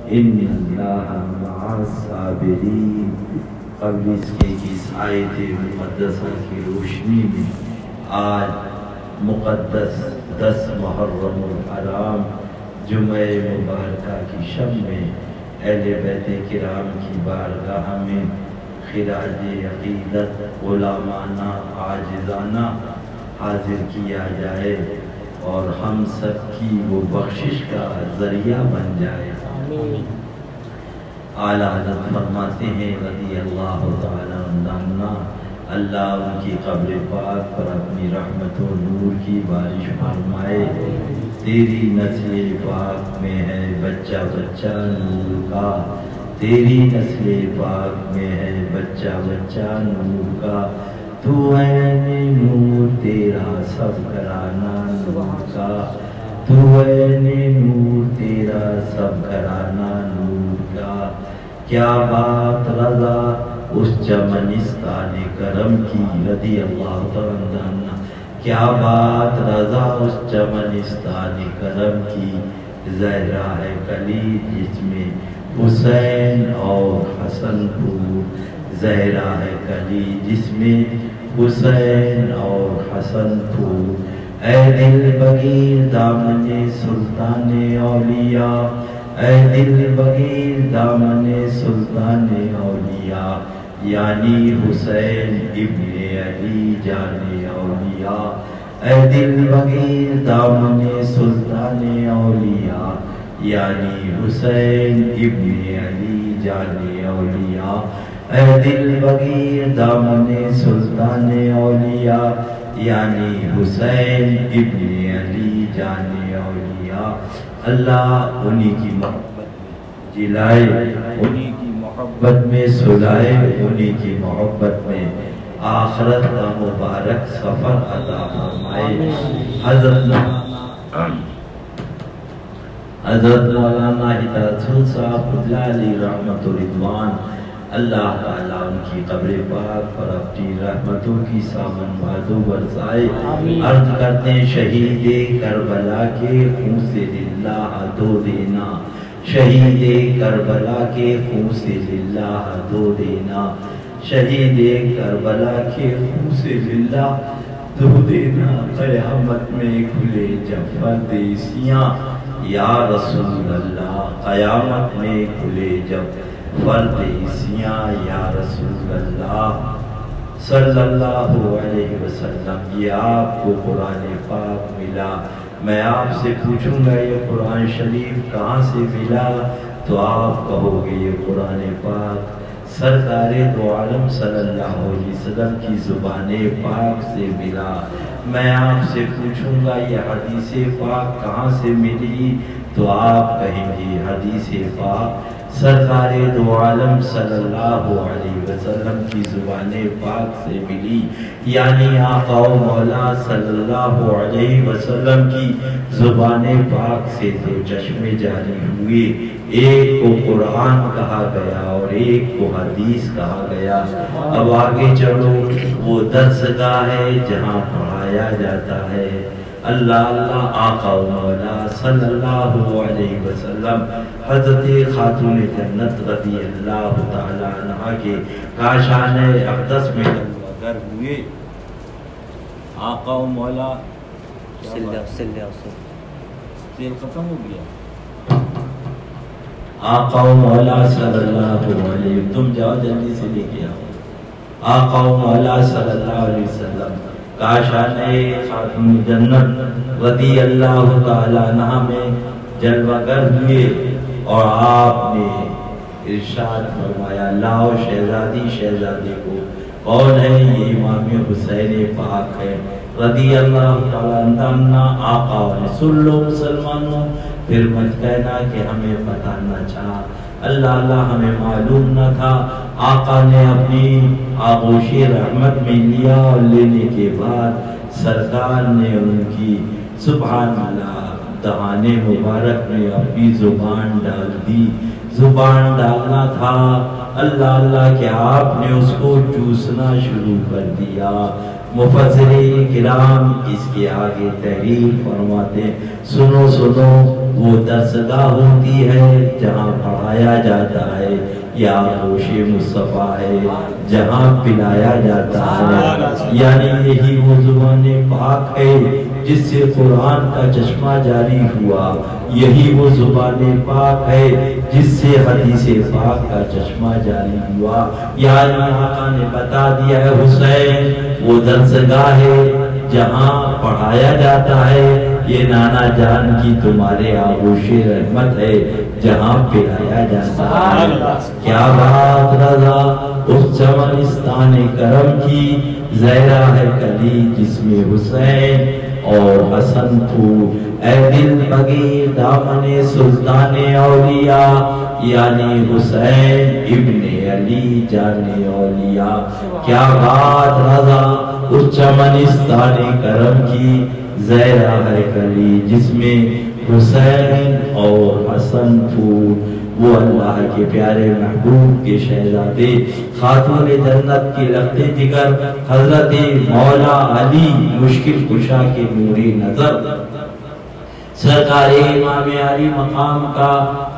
ان اللہ مع الصابرین۔ قبل اس کے اس آیت مقدسہ کی روشنی میں آج مقدس 10 محرم الحرام جمعہ مبارکہ کی شب میں اہل بیت کرام کی بارگاہ میں خراج عقیدت غلامانہ عاجزانہ حاضر کیا جائے اور ہم سب کی وہ بخشش کا ذریعہ بن جائے۔ اعلیٰ حضرت فرماتے ہیں رضی اللہ تعالیٰ عنہ، اللہ ان کی قبر پاک پر اپنی رحمت و نور کی بارش فرمائے۔ تیری نسل پاک میں ہے بچہ بچہ نور کا، تیری نسل پاک میں ہے بچہ بچہ نور کا، تو ہے نور تیرا سب گھرانہ نور کا، تو ہے نور تیرا سب گھرانہ نور کا۔ کیا بات رضا اس چمنستان کرم کی رضی اللہ تعالیٰ عنہ، کیا بات رضا اس چمنستان کرم کی، زہرا ہے کلی جس میں حسین اور حسن پھول، زہرا ہے کلی جس میں حسین اور حسن پھول۔ اے دل بگیر دامن سلطان اولیاء، اے دل بگیر دامن سلطان اولیاء، یعنی حسین ابن علی جان اولیاء، اے دل بگیر دامن سلطان اولیاء، یعنی حسین ابن علی جان اولیاء، اے دل بگیر دامن سلطان اولیاء، یعنی حسین ابن علی جان اولیاء۔ اللہ انہی کی محبت میں جلائے، انہی کی محبت میں سلائے، انہی کی محبت میں آخرت کا مبارک سفر عطا فرمائے۔ حضرت مولانا ہدایت صاحب علی رحمت و رضوان، اللہ تعالیٰ ان کی قبر پاک پر اپنی رحمتوں کی سامن بادو برسائے۔ عرض کرتے ہیں شہید کربلا کے خون سے للہ دو دینا، شہید کربلا کے خون سے للہ دو دینا، شہید کربلا کے خون سے للہ دو دینا، قیامت میں کھلے جب پردیسیاں یا رسول اللہ، قیامت میں کھلے جب پردیسیاں یا رسول اللہ صلی اللہ علیہ وسلم۔ یہ آپ کو قرآن پاک ملا، میں آپ سے پوچھوں گا یہ قرآن شریف کہاں سے ملا تو آپ کہو گے یہ قرآن پاک سرکار دو عالم صلی اللہ علیہ وسلم کی زبان پاک سے ملا۔ میں آپ سے پوچھوں گا یہ حدیث پاک کہاں سے ملی تو آپ کہیں گے حدیث پاک سرکار دو عالم صلی اللہ علیہ وسلم کی زبان پاک سے ملی، یعنی آقا و مولا صلی اللہ علیہ وسلم کی زبان پاک سے دو چشمے جاری ہوئے، ایک کو قرآن کہا گیا اور ایک کو حدیث کہا گیا۔ اب آگے چلو، وہ درسگاہ ہے جہاں پڑھایا جاتا ہے۔ اللہ اللہ آقا و مولا صلی اللہ علیہ وسلم حضرت خاتون جنت رضی اللہ تعالیٰ عنہ کے کاشان اقدس میں گر ہوئے۔ آقا و مولا تیل ختم ہو گیا۔ آقا و مولا صلی اللہ علیہ وسلم، تم جاؤ جلدی سے لے کے آؤ۔ آقا و مولا صلی اللہ علیہ وسلم کاشان خاتون جنت رضی اللہ تعالیٰ عنہ میں جلوہ گر ہوئے اور آپ نے ارشاد فرمایا لاؤ شہزادی شہزادے کو۔ کون ہے یہ؟ امام حسین پاک ہے رضی اللہ تعالیٰ عنہ۔ آقا نے سن لو مسلمانوں، پھر مت کہنا کہ ہمیں پتہ نہ چاہا، اللہ اللہ ہمیں معلوم نہ تھا۔ آقا نے اپنی آغوش رحمت میں لیا اور لینے کے بعد سرکار نے ان کی سبحان اللہ دہانے مبارک میں اپنی زبان ڈال دی۔ زبان ڈالنا تھا اللہ اللہ کہ آپ نے اس کو چوسنا شروع کر دیا۔ مفسرین کرام اس کے آگے تحریر فرماتے ہیں، سنو سنو وہ درسگاہ ہوتی ہے جہاں پڑھایا جاتا ہے، یا گوش مصطفیٰ ہے جہاں پلایا جاتا ہے، یعنی یہی وہ زبان پاک ہے جس سے قرآن کا چشمہ جاری ہوا، یہی وہ زبان پاک ہے جس سے حدیث پاک کا چشمہ جاری ہوا۔ یعنی آقا نے بتا دیا ہے حسین وہ درسگاہ ہے جہاں پڑھایا جاتا ہے، یہ نانا جان کی تمہارے آغوش رحمت ہے جہاں پلایا جاتا ہے۔ کیا بات رضا اس چمنستان کرم کی، زہرا ہے کلی جس میں حسین اور حسن پھول، اے دل بگیر دامن سلطان اولیاء، یعنی حسین ابن علی جان اولیاء۔ کیا بات رضا اس چمنستان کرم کی، زہرا ہے کلی جس میں حسین اور حسن پھول، وہ اللہ کے پیارے محبوب کے شہزادے خاتون جنت کی لخت جگر حضرت مولا علی مشکل کشا کے نوری نظر، سرکار امام علی مقام کا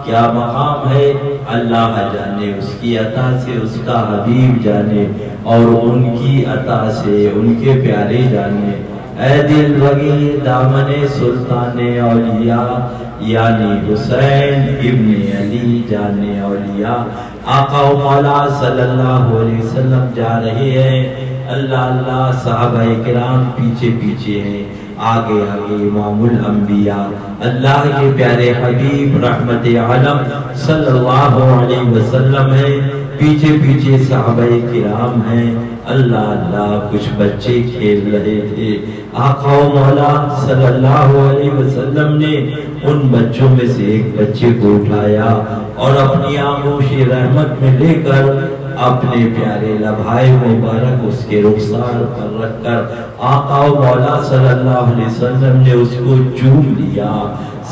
کیا مقام ہے اللہ جانے، اس کی عطا سے اس کا حبیب جانے، اور ان کی عطا سے ان کے پیارے جانے۔ اے دل بگی دامن سلطان اولیاء، یعنی حسین ابن علی جان اولیاء۔ آقا و مولا صلی اللہ علیہ وسلم جا رہے ہیں، اللہ اللہ صحابہ کرام پیچھے پیچھے ہیں، آگے آگے امام الانبیاء اللہ کے پیارے حبیب رحمت عالم صلی اللہ علیہ وسلم ہیں، پیچھے پیچھے صحابہ کرام ہیں۔ اللہ اللہ کچھ بچے کھیل رہے تھے، آقا و مولا صلی اللہ علیہ وسلم نے ان بچوں میں سے ایک بچے کو اٹھایا اور اپنی آغوش رحمت میں لے کر اپنے پیارے لبھائے مبارک اس کے رخسار پر رکھ کر آقا و مولا صلی اللہ علیہ وسلم نے اس کو چوم لیا۔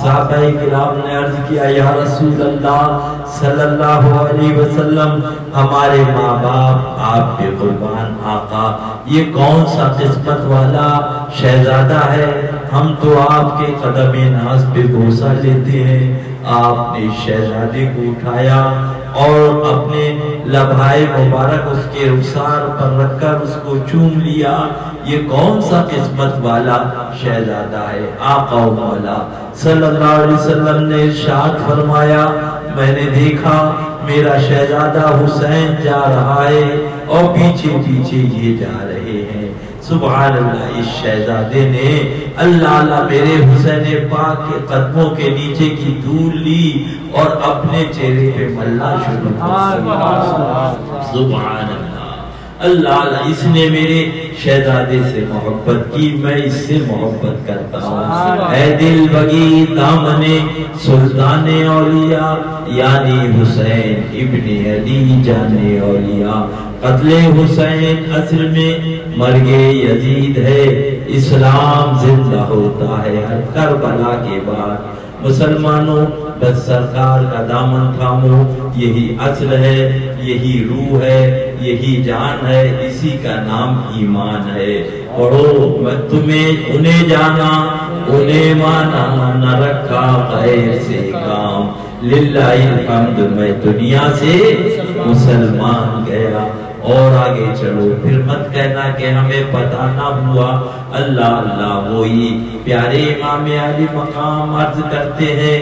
صحابہ کرام نے عرض کیا یا رسول اللہ صلی اللہ علیہ وسلم، ہمارے ماں باپ آپ پہ قربان آقا، یہ کون سا قسمت والا شہزادہ ہے، ہم تو آپ کے قدم ناز پہ بوسہ لیتے ہیں۔ آپ نے شہزادے کو اٹھایا اور اپنے لبھائے مبارک اس کے رخسار پر رکھ کر اس کو چوم لیا۔ یہ کون سا قسمت والا شہزادہ ہے؟ آقا و مولا صلی اللہ علیہ وسلم نے ارشاد فرمایا، میں نے دیکھا میرا شہزادہ حسین جا رہا ہے اور پیچھے پیچھے یہ جا رہے ہیں۔ سبحان اللہ، اس شہزادے نے اللہ اللہ میرے حسین پاک کے قدموں کے نیچے کی دھول لی اور اپنے چہرے پہ ملنا شروع کیا۔ سبحان اللہ، اللہ اللہ، اس نے میرے شہزادے سے محبت کی، میں اس سے محبت کرتا ہوں۔ اے دل بگی دامن سلطان اولیاء، یعنی حسین ابن علی جان اولیاء۔ قتل حسین اصل میں مرگ یزید ہے، اسلام زندہ ہوتا ہے ہر کربلا کے بعد۔ مسلمانوں بس سرکار کا دامن تھامو، یہی اصل ہے، یہی روح ہے، یہی جان ہے، اسی کا نام ایمان ہے۔ پڑھو میں تمہیں انہیں جانا انہیں مانا، نہ رکھا غیر سے کام، للہ الحمد میں دنیا سے مسلمان گیا۔ اور آگے چلو، پھر مت کہنا کہ ہمیں پتہ نہ ہوا۔ اللہ اللہ، وہی پیارے امام علی مقام عرض کرتے ہیں،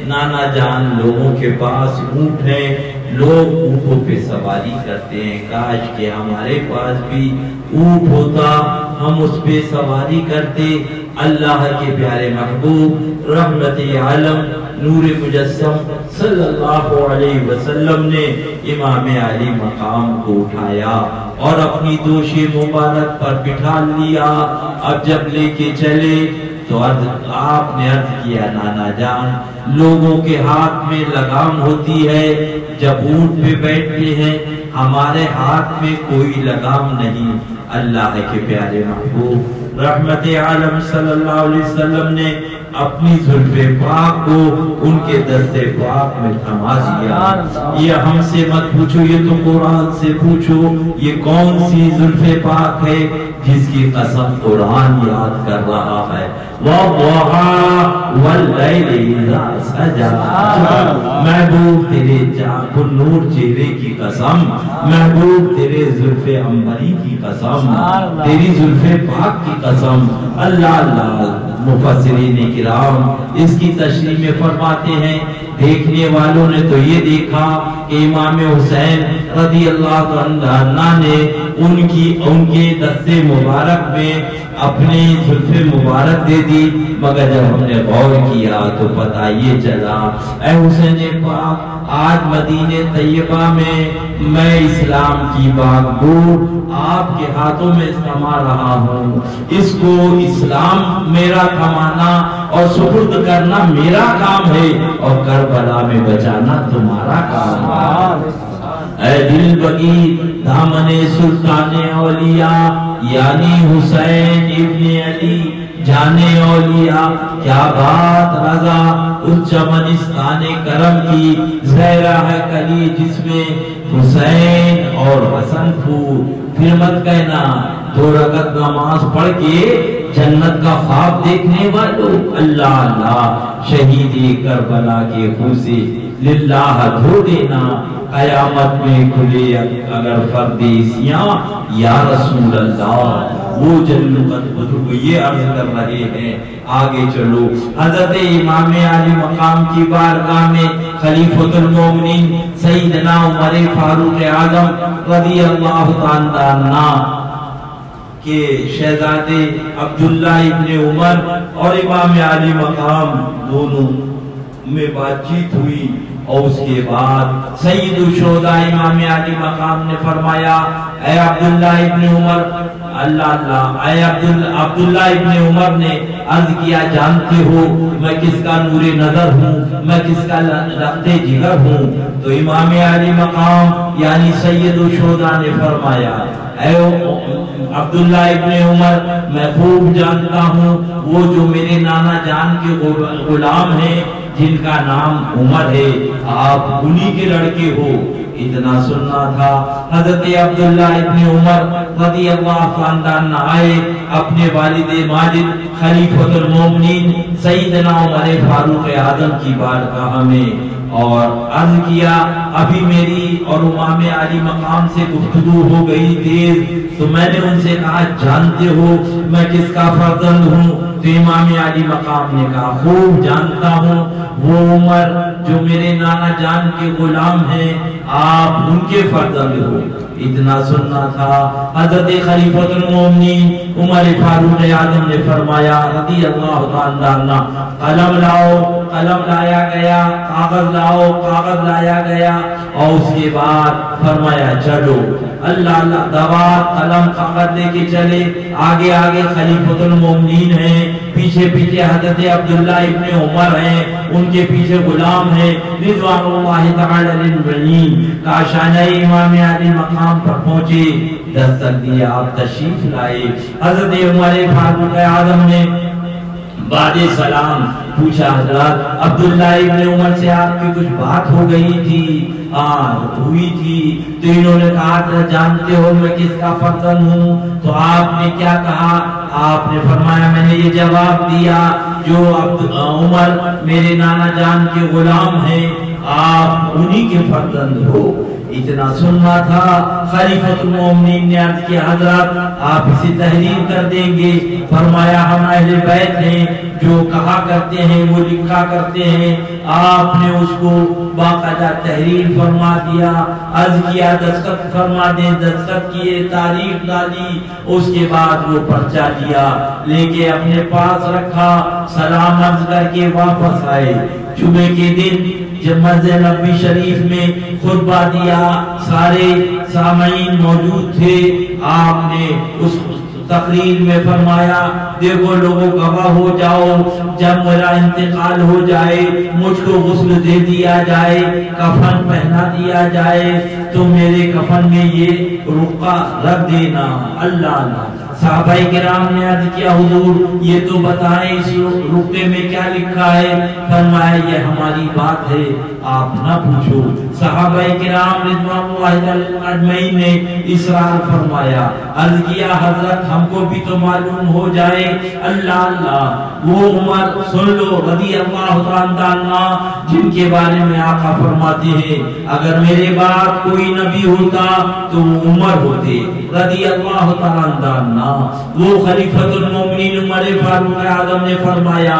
نانا جان لوگوں کے پاس اونٹ ہیں، لوگ اونٹوں پہ سواری کرتے ہیں، کاش کہ ہمارے پاس بھی اونٹ ہوتا، ہم اس پہ سواری کرتے۔ اللہ کے پیارے محبوب رحمت عالم نور مجسم صلی اللہ علیہ وسلم نے امام علی مقام کو اٹھایا اور اپنی دوش مبارک پر بٹھا لیا۔ اب جب لے کے چلے تو آپ نے عرض کیا، نانا جان لوگوں کے ہاتھ میں لگام ہوتی ہے جب اونٹ پہ بیٹھتے ہیں، ہمارے ہاتھ میں کوئی لگام نہیں۔ اللہ کے پیارے محبوب رحمت عالم صلی اللہ علیہ وسلم نے اپنی زلف پاک کو ان کے دست پاک میں تھما دیا. یہ ہم سے مت پوچھو، یہ تو قرآن سے پوچھو. یہ کون سی زلف پاک ہے جس کی قسم قرآن یاد کر رہا ہے؟ وَالضُّحَىٰ وَاللَّيْلِ إِذَا سَجَىٰ. محبوب تیرے چاک نور چہرے کی قسم، محبوب تیرے زلف عنبری کی قسم، تیری زلف پاک کی قسم. اللہ اللہ. مفسرین کرام اس کی تشریح میں فرماتے ہیں، دیکھنے والوں نے تو یہ دیکھا کہ امام حسین رضی اللہ عنہ نے ان کے دست مبارک میں اپنی زلف مبارک دے دی، مگر جب ہم نے غور کیا تو پتہ یہ چلا اے حسین پاک، آج مدینہ طیبہ میں اسلام کی باغ آپ کے ہاتھوں میں تھما رہا ہوں. اس کو اسلام میرا تھمانا اور سپرد کرنا میرا کام ہے، اور کربلا میں بچانا تمہارا کام ہے. اے دل بگی دامن سلطان اولیاء یعنی حسین ابن علی جانے اولیاء، کیا بات رضا اس چمنستان کرم کی زہرا ہے کلی جس میں حسین اور حسن پھول. پھر مت کہنا 2 رکعت نماز پڑھ کے جنت کا خواب دیکھنے والوں. اللہ اللہ. شہیدی کربلا کے خون سے للہ دھو دینا، قیامت میں کھلے اگر پردیسیاں یا رسول اللہ. وہ جنت بزرگ یہ عرض کر رہے ہیں. آگے چلو. حضرت امام علی مقام کی بارگاہ میں خلیفۃ المومنین سیدنا عمر فاروق اعظم رضی اللہ تعالی عنہ کے شہزادے عبداللہ ابن عمر اور امام علی مقام دونوں میں بات چیت ہوئی، اور اس کے بعد سید الشہداء امام علی مقام نے فرمایا اے عبداللہ ابن عمر، اللہ اللہ، اے عبداللہ ابن عمر نے عرض کیا جانتے ہو میں کس کا نور نظر ہوں، میں کس کا رخت جگر ہوں؟ تو امام علی مقام یعنی سید الشہداء نے فرمایا اے عبداللہ ابن عمر، میں خوب جانتا ہوں وہ جو میرے نانا جان کے غلام ہیں جن کا نام عمر ہے، آپ انہی کے لڑکے ہو. اتنا سننا تھا. حضرت عبداللہ ابن عمر رضی اللہ عنہ آئے اپنے والد ماجد خلیفۃ المومنین سیدنا عمر فاروق اعظم کی بارگاہ میں، اور عرض کیا ابھی میری اور امام علی مقام سے گفتگو ہو گئی تیز، تو میں نے ان سے کہا جانتے ہو میں کس کا فرزند ہوں؟ تو امام علی مقام نے کہا خوب جانتا ہوں، وہ عمر جو میرے نانا جان کے غلام ہیں آپ ان کے فرزند ہو. اتنا سننا تھا. حضرت خلیفۃ المومنین عمر فاروق اعظم نے فرمایا رضی اللہ تعالی عنہ قلم لاؤ. قلم لایا گیا، کاغذ لاؤ، کاغذ لایا گیا، اور اس کے بعد فرمایا چلو. اللہ اللہ. دوات قلم کاغذ لے کے چلے. آگے آگے خلیفۃ المومنین ہیں، پیچھے پیچھے حضرت عبداللہ ابن عمر ہیں، ان کے پیچھے غلام ہیں رضوان اللہ تعالی اجمعین. کاشانہ امام علی مقام پر پہنچے، دستک دیا، آپ تشریف لائے. حضرت عمر فاروق اعظم نے بعد سلام پوچھا حضرت عبداللہ ابن عمر سے آپ کی کچھ بات ہو گئی تھی؟ ہوئی تھی. تو انہوں نے کہا تھا جانتے ہو میں کس کا فرزند ہوں؟ تو آپ نے کیا کہا؟ آپ نے فرمایا میں نے یہ جواب دیا جو عمر میرے نانا جان کے غلام ہیں آپ انہی کے فرزند ہو. اتنا سننا تھا. خلیفۃ المومنین نے عرض کیا حضرت آپ اسے تحریر کر دیں گے؟ فرمایا ہم اہل بیت ہیں، جو کہا کرتے ہیں وہ لکھا کرتے ہیں. آپ نے اس کو باقاعدہ تحریر فرما دیا. عرض کیا دستخط فرما دیں، دستخط کیے، تاریخ ڈالی. اس کے بعد وہ پرچہ لیا، لے کے اپنے پاس رکھا، سلام عرض کر کے واپس آئے. جمعے کے دن جب مسجد نبوی شریف میں خطبہ دیا، سارے سامعین موجود تھے. آپ نے اس تقریر میں فرمایا دیکھو لوگوں گواہ ہو جاؤ، جب میرا انتقال ہو جائے مجھ کو غسل دے دیا جائے، کفن پہنا دیا جائے، تو میرے کفن میں یہ رقعہ رکھ دینا. اللہ اللہ. صحابہ کرام نے عرض کیا حضور یہ تو بتائیں اس رقعے میں کیا لکھا ہے؟ فرمایا یہ ہماری بات ہے، آپ نہ پوچھو۔ صحابہ کرام رضوان اللہ اجمعین نے اصرار فرمایا، عرض کیا حضرت ہم کو بھی تو معلوم ہو جائے۔ اللہ اللہ، وہ عمر سن لو رضی اللہ عنہ جن کے بارے میں آقا فرماتے ہیں اگر میرے بعد کوئی نبی ہوتا تو وہ عمر ہوتے رضی اللہ عنہ۔ وہ خلیفۃ المومنین عمر فاروق اعظم نے فرمایا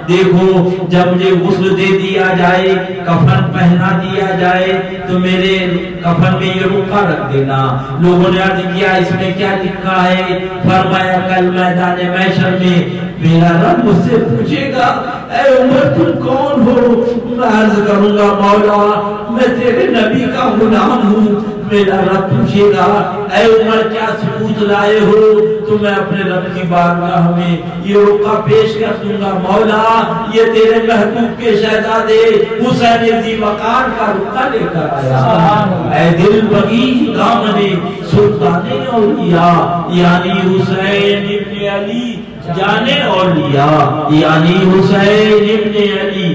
دیکھو جب مجھے غسل دے دیا جائے، کفن پہنا دیا جائے تو میرے کفن میں یہ رقعہ رکھ دینا۔ لوگوں نے عرض کیا اس میں کیا لکھا ہے؟ فرمایا کل میدان محشر میں میرا رب مجھ سے پوچھے گا اے عمر تم کون ہو؟ میں عرض کروں گا مولا میں تیرے نبی کا غلام ہوں۔ میرا رب پوچھے گا اے عمر کیا ثبوت لائے ہو؟ تو میں اپنے رب کی بارگاہ میں یہ رقعہ پیش کر دوں گا مولا یہ تیرے محبوب کے شہزادے حسین ذی وقار کا رقعہ لے کر آیا۔ اے دل بغی دامن سلطان اولیاء یعنی حسین ابن علی جانے اولیاء یعنی حسین ابن علی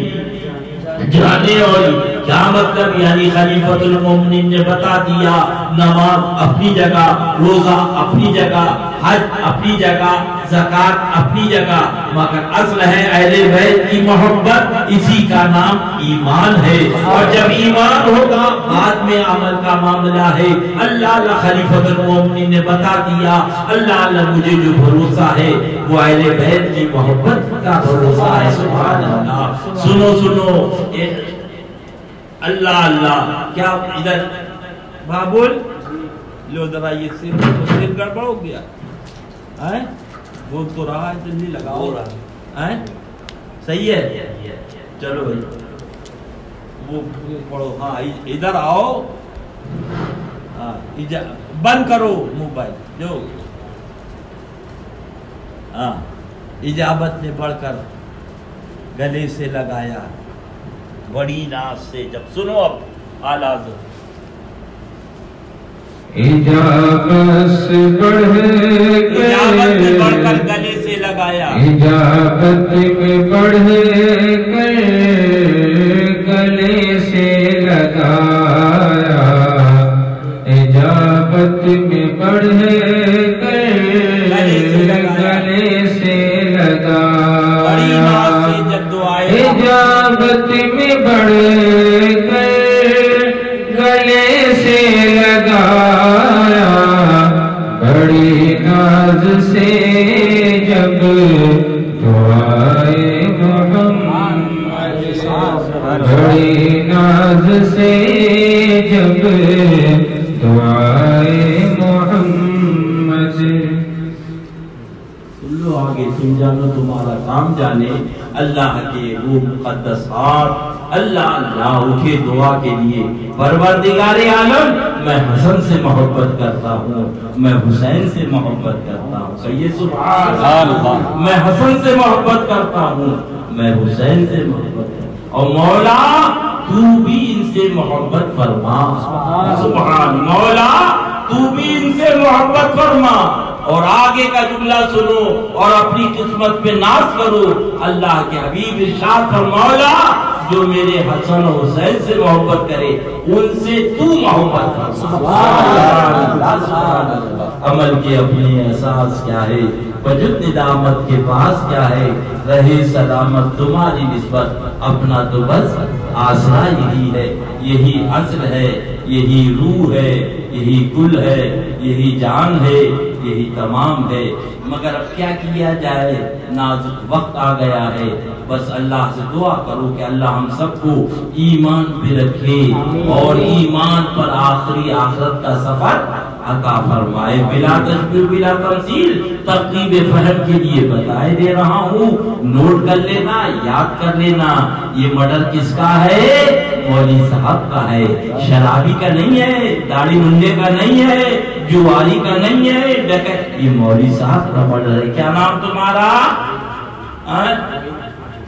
جانے اولیاء۔ کیا مطلب؟ یعنی خلیفۃ المومنین نے بتا دیا نماز اپنی جگہ، روزہ اپنی جگہ، حج اپنی جگہ، زکات اپنی جگہ، مگر اصل ہے اہل بیت کی محبت، اسی کا نام ایمان ہے۔ اور جب ایمان ہوگا بعد میں عمل کا معاملہ ہے۔ اللہ اللہ خلیفۃ المومنین نے بتا دیا اللہ اللہ مجھے جو بھروسہ ہے وہ اہل بیت کی محبت کا بھروسہ ہے۔ سبحان اللہ۔ سنو سنو اللہ اللہ کیا ادھر بابول لو ذرا یہ سر گڑبڑ ہو گیا ہے، بول تو رہا ہے جلدی لگاؤ رہا ہے، صحیح ہے چلو بھائی وہ پڑھو۔ ہاں ادھر آؤ، ہاں بند کرو موبائل جو ہاں اجابت نے بڑھ کر گلے سے لگایا بڑی ناز سے۔ جب سنو اب آلاز اجابت سے بڑھ کر گلے سے لگایا، اجابت میں بڑھ کر گلے سے لگایا، اجابت میں بڑھ کر گلے سے لگایا، اجابت میں بڑھ کر گلے سے لگایا، بڑی ناز سے جب دعائے محمد، بڑی ناز سے جب دعائے محمد۔ سن لو آگے، تم جانو تمہارا کام جانے۔ اللہ کے وہ مقدس ہاتھ اللہ اللہ اٹھے دعا کے لیے، پروردگار عالم میں حسن سے محبت کرتا ہوں، میں حسین سے محبت کرتا ہوں، کہیے سبحان اللہ۔ میں حسن سے محبت کرتا ہوں، میں حسین سے محبت کرتا ہوں، اور مولا تو بھی ان سے محبت فرما، سبحان مولا تو بھی ان سے محبت فرما۔ اور آگے کا جملہ سنو اور اپنی قسمت پہ ناز کرو۔ اللہ کے حبیب ارشاد فرمایا جو میرے حسن و حسین سے محبت کرے ان سے تو محبت کر۔ سبحان اللہ۔ عمل کے اپنے احساس کیا ہے، وجود ندامت کے پاس کیا ہے، رہے سلامت تمہاری نسبت، اپنا تو بس آسرا یہی ہے، یہی اصل ہے، یہی روح ہے، یہی کل ہے، یہی جان ہے، یہی تمام ہے۔ مگر اب کیا کیا جائے، نازک وقت آ گیا ہے، بس اللہ سے دعا کرو کہ اللہ ہم سب کو ایمان پہ رکھے اور ایمان پر آخری آخرت کا سفر عطا فرمائے، بلا تشبیہ بلا تمثیل۔ تقریب فہم کے لیے بتائے دے رہا ہوں، نوٹ کر لینا، یاد کر لینا۔ یہ مرڈر کس کا ہے؟ مولوی صاحب کا ہے، شرابی کا نہیں ہے، داڑھی منڈے کا نہیں ہے، جواری کا نہیں ہے، ڈکیت، یہ مولوی صاحب کا مرڈر ہے۔ کیا نام تمہارا؟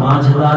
5,000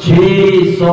600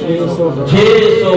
600।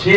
6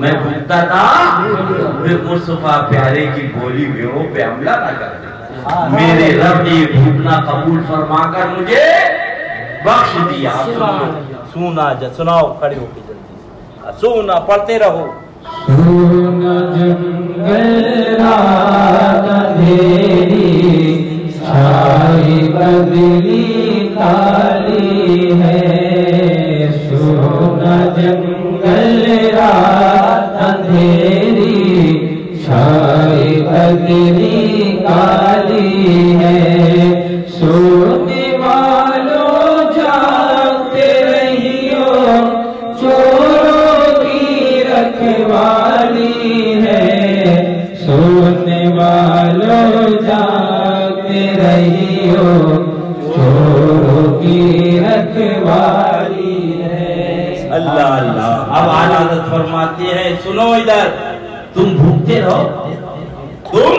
میں بھوکتا تھا پھر مصطفیٰ پیارے کی بولی گھیڑوں پہ حملہ نہ کر دے، میرے رب نے بھوکنا قبول فرما کر مجھے بخش دیا۔ سونا سناؤ کھڑے ہو کے جلدی، سونا پڑھتے رہو۔ سونا جنگل رات اندھیری، چھائی بدلی کالی ہے، سونا جنگل رات اندھیری، چھائی بدلی کالی ہے، سونے والوں جاگتے رہیو، چوروں کی رکھوالی ہے، سونے والوں جاگتے رہیو، چوروں کی رکھوالی ہے۔ اللہ اللہ۔ اب اعلیٰ حضرت فرماتے ہیں سنو ادھر، تم بھوکتے رہو، تم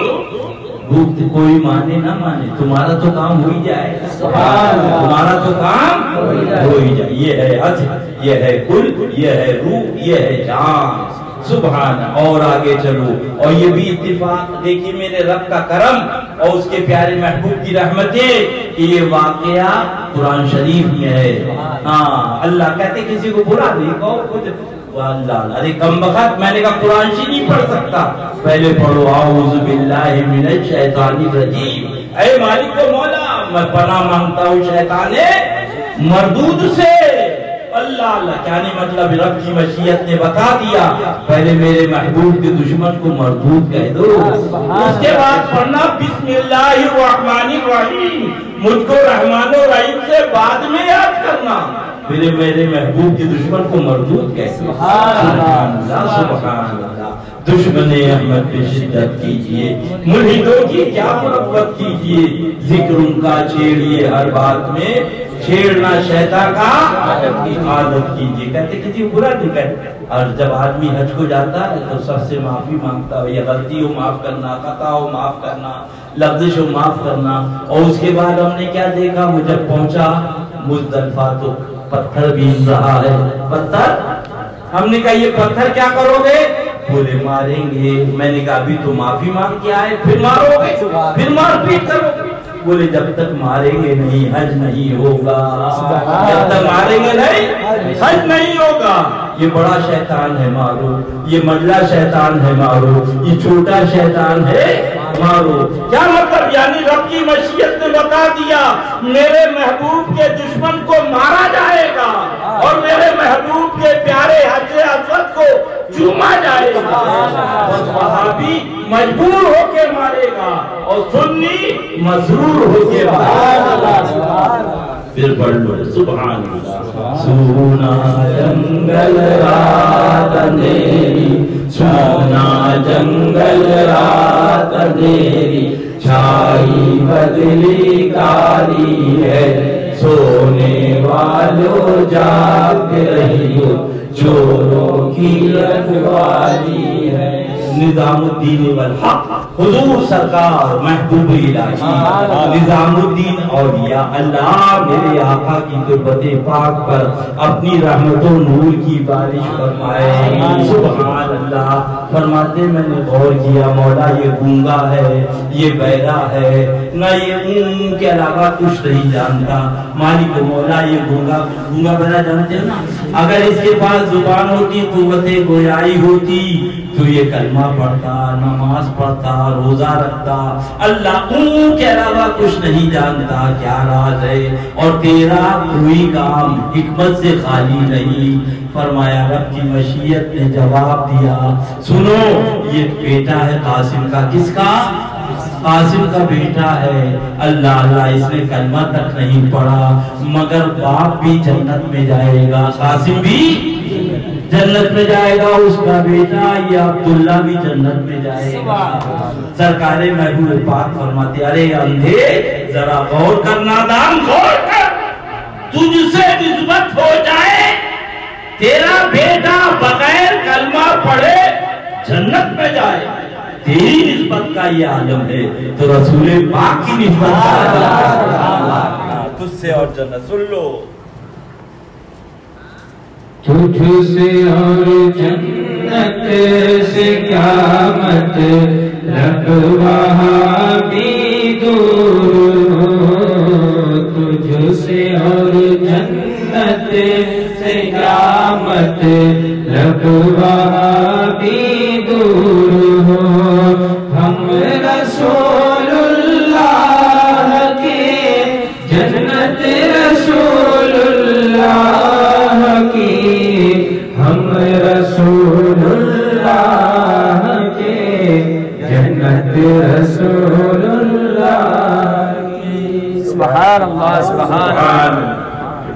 بھوکتے، کوئی مانے نہ مانے تمہارا تو کام ہو ہی جائے گا، تمہارا تو کام ہو ہی جائے۔ یہ ہے عزم، یہ ہے کل، یہ ہے روح، یہ ہے جان، سبحان۔ اور آگے چلو، اور یہ بھی اتفاق دیکھیے میرے رب کا کرم اور اس کے پیارے محبوب کی رحمتیں کہ یہ واقعہ قرآن شریف میں ہے۔ ہاں اللہ کہتے کسی کو برا نہیں کہو، اللہ ارے کم وقت میں نے کہا قرآن شریف نہیں پڑھ سکتا، پہلے پڑھو اعوذ باللہ من الشیطان الرجیم، اے مالک و مولا میں پناہ مانگتا ہوں شیطان مردود سے۔ اللہ اللہ کیا نہیں مطلب، رب کی مشیت نے بتا دیا، پہلے میرے محبوب کے دشمن کو مردود کہہ دو، اس کے بعد پڑھنا بسم اللہ الرحمن الرحیم، مجھ کو رحمان و رحیم سے بعد میں یاد کرنا، پھر میرے محبوب کے دشمن کو مردود کہہ دو۔ سبحان اللہ سبحان اللہ۔ دشمن احمد پہ شدت کیجئے، ملحدوں کی کیا مربت کیجئے، ذکر ان کا چھیڑیے ہر بات میں، چھیڑنا شیطان کا عادت کیجئے۔ کہتے کسی کو برا نہیں کہتے، اور جب آدمی حج کو جاتا ہے تو سب سے معافی مانگتا ہو، یہ غلطی ہو معاف کرنا، خطا ہو معاف کرنا، لغزش ہو معاف کرنا۔ اور اس کے بعد ہم نے کیا دیکھا، وہ جب پہنچا مزدلفہ تو پتھر بین رہا ہے، پتھر، ہم نے کہا یہ پتھر کیا کرو گے، بولے ماریں گے، میں نے کہا ابھی تو معافی مانگ کے آئے پھر مارو گے، پھر مار پیٹ کرو گے، بولے جب تک ماریں گے نہیں حج نہیں ہوگا، جب تک ماریں گے نہیں حج نہیں ہوگا۔ یہ بڑا شیطان ہے مارو، یہ مجلہ شیطان ہے مارو، یہ چھوٹا شیطان ہے مارو۔ کیا مطلب، یعنی رب کی مشیت نے بتا دیا میرے محبوب کے دشمن کو مارا جائے گا اور میرے محبوب کے پیارے حجر اسود کو چوما جائے گا، صحابی مجبور ہو کے مارے گا اور سنی مسرور ہو کے مارے گا۔ پھر پڑھ لو سبحان اللہ۔ سونا جنگل رات اندھیری، سونا جنگل رات اندھیری، چھائی بدلی کالی ہے، سونے والوں جاگ رہیو، چوروں کی رکھوالی ہے۔ نظام الدین والحق حضور سرکار محبوب الہی نظام الدین اولیاء اللہ میرے آقا کی تربت پاک پر اپنی رحمت و نور کی بارش فرمائے۔ سبحان اللہ۔ فرماتے میں نے غور کیا مولا یہ گونگا ہے، یہ بہرا ہے، نہ یہ کے علاوہ کچھ نہیں جانتا، مالک مولا یہ گونگا بہرا جانتے ہو نا، اگر اس کے پاس زبان ہوتی قوت گویائی ہوتی تو یہ کلمہ پڑھتا، نماز پڑھتا، روزہ رکھتا، اللہ ان کے علاوہ کچھ نہیں جانتا کیا راز ہے، اور تیرا کوئی کام حکمت سے خالی نہیں۔ فرمایا رب کی مشیت نے جواب دیا، سنو یہ بیٹا ہے قاسم کا، کس کا؟ قاسم کا بیٹا ہے، اللہ اللہ اس نے کلمہ تک نہیں پڑھا مگر باپ بھی جنت میں جائے گا، قاسم بھی جنت میں جائے گا، اس کا بیٹا یہ عبداللہ بھی جنت میں جائے گا۔ سرکار محبوب پاک فرماتے ارے اندھے ذرا غور کر، نادان غور کر، تجھ سے نسبت ہو جائے تیرا بیٹا بغیر کلمہ پڑھے جنت میں جائے، تیری نسبت کا یہ عالم ہے تو رسول پاک کی نسبت کا تجھ سے اور جنت۔ سن لو تجھ سے اور جنت جنت سے کیا مطلب وہاں بھی دور ہو تجھ سے اور جنت سے کیا مطلب وہاں بھی دور ہو ہم رسول اللہ کے جنت رسول اللہ کی ہم رسول اللہ کے جنت رسول اللہ کی سبحان اللہ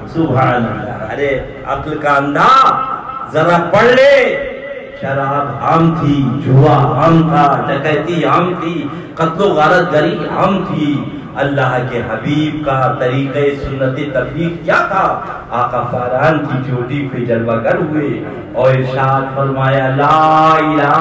سبحان اللہ ارے عقل کا اندھا ذرا پڑھ لے شراب عام تھی جوا عام تھا ڈکیتی عام تھی قتل و غارت گری عام تھی اللہ کے حبیب کا طریقہ سنت تبلیغ کیا تھا آقا فاران کی چوٹی پہ جلوہ گر ہوئے اور ارشاد فرمایا لا الہ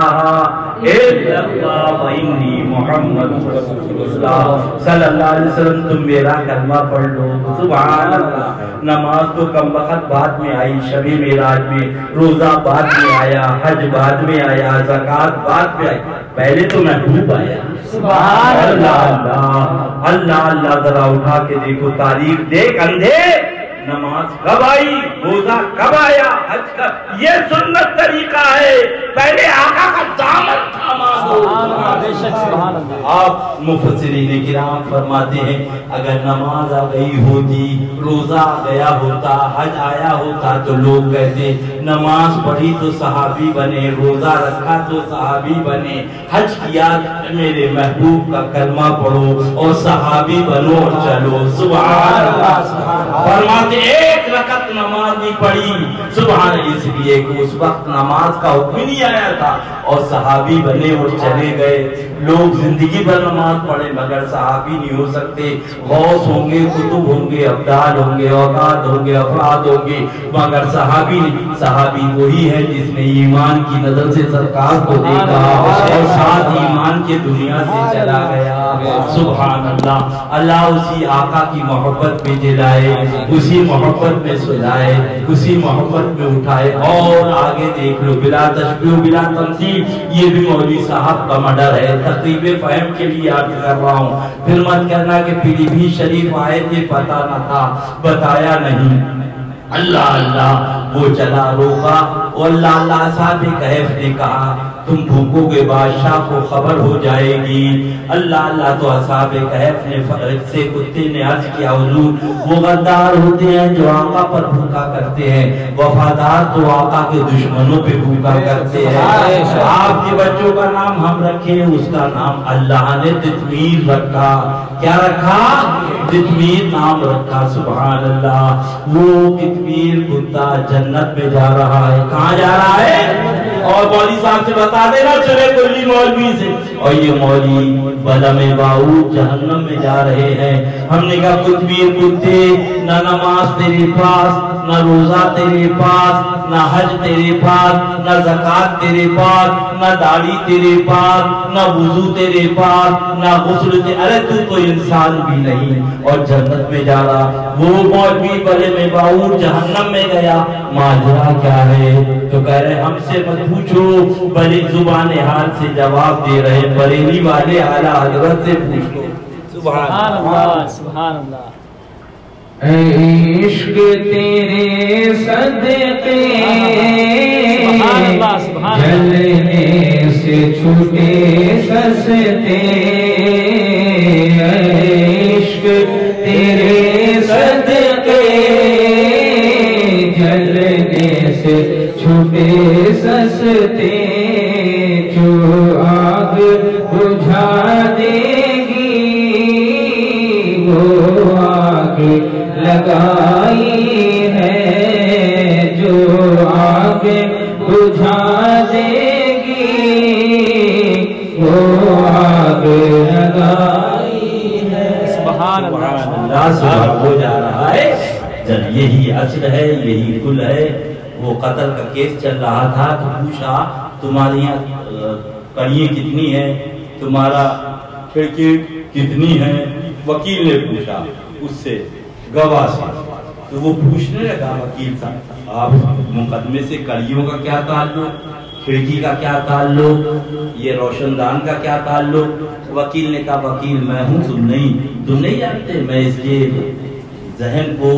الا اللہ وانی محمد رسول اللہ صلی اللہ علیہ وسلم تم میرا کلمہ پڑھ لو سبحان اللہ نماز تو کم وقت بعد میں آئی شب معراج میں روزہ بعد میں آیا حج بعد میں آیا زکوٰۃ بعد میں آئی پہلے تو محبوب آیا سبحان اللہ اللہ اللہ ذرا اٹھا کے دیکھو تاریخ دیکھ اندھے نماز کب آئی روزہ کب آیا حج کا یہ سنت طریقہ ہے پہلے آقا کا دامن تھاما دو آپ مفسرین کرام فرماتے ہیں اگر نماز آ گئی ہوتی روزہ آ گیا ہوتا حج آیا ہوتا تو لوگ کہتے نماز پڑھی تو صحابی بنے روزہ رکھا تو صحابی بنے حج کیا میرے محبوب کا کلمہ پڑھو اور صحابی بنو اور چلو سبحان اللہ فرماتے ایک رکعت نماز نہیں پڑھی سبحان اس لیے کہ اس وقت نماز کا حکم نہیں آیا تھا اور صحابی بنے اور چلے گئے لوگ زندگی بھر نماز پڑھے مگر صحابی نہیں ہو سکتے غوث ہوں گے کتب ہوں گے ابدال ہوں گے اوقات ہوں گے افراد ہوں گے مگر صحابی وہی ہے جس نے ایمان کی نظر سے سرکار کو دیکھا اور ساتھ ایمان کے دنیا سے چلا گیا سبحان اللہ اللہ اسی آقا کی محبت میں جلائے اسی محبت میں سلائے اسی محبت میں اٹھائے اور آگے دیکھ لو بلا تشبیہ بلا تمثیل یہ بھی مولوی صاحب کا مڈر ہے تقریب فہم کے لیے یاد کر رہا ہوں پھر مت کہنا کہ پیلی بھی شریف آئے تھے پتا نہ تھا بتایا نہیں اللہ اللہ وہ چلا روکا اور اللہ اللہ صاحب کہف نے کہا تم بھوکو گے بادشاہ کو خبر ہو جائے گی اللہ اللہ تو اصحاب کہف نے فرق سے کتے نے عرض کیا حضور وہ غدار ہوتے ہیں جو آقا پر بھوکا کرتے ہیں وفادار تو آقا کے دشمنوں پہ بھوکا کرتے ہیں آپ کے بچوں کا نام ہم رکھے اس کا نام اللہ نے تتمیر رکھا کیا رکھا تتمیر نام رکھا سبحان اللہ وہ تتمیر کتا جنت میں جا رہا ہے کہاں جا رہا ہے اور مولوی صاحب سے بتا دینا چلے کلی مولوی سے اور یہ مولوی بلم باؤد جہنم میں جا رہے ہیں ہم نے کہا تتمیر کتے نہ نماز تیرے پاس نہ روزہ تیرے پاس نہ حج تیرے پاس نہ زکوٰۃ تیرے پاس نہ داڑھی تیرے پاس نہ وضو تیرے پاس نہ غسل ارے تو انسان بھی نہیں اور جنت میں جا رہا وہ مولوی بلم باؤد جہنم میں گیا ماجرا کیا ہے تو کہہ رہے ہم سے مت پوچھو بڑی زبان حال سے جواب دے رہے بریلی والے اعلیٰ حضرت سے پوچھ لو سبحان اللہ سبحان اللہ اے عشق تیرے صدقے جلنے سے چھوٹے سستے اے عشق تیرے صدقے جلنے سے چھوٹے سستے جو آگ بجھا دے گی وہ آگ لگائی ہے جو آگ بجھا دے گی وہ آگ لگائی ہے سبحان اللہ سبحان ہو جا رہا ہے جب یہی اصل ہے یہی کل ہے وہ قتل کا کیس چل رہا تھا تو پوچھا تمہاری کڑیاں کتنی ہیں تمہارا کھڑکی کتنی ہے وکیل نے پوچھا اس سے گواہ سے تو وہ پوچھنے لگا وکیل صاحب آپ مقدمے سے کڑیوں کا کیا تعلق کھڑکی کا کیا تعلق، یہ روشن دان کا کیا تعلق؟ وکیل نے کہا وکیل میں ہوں، تم نہیں جانتے، میں اس کے ذہن کو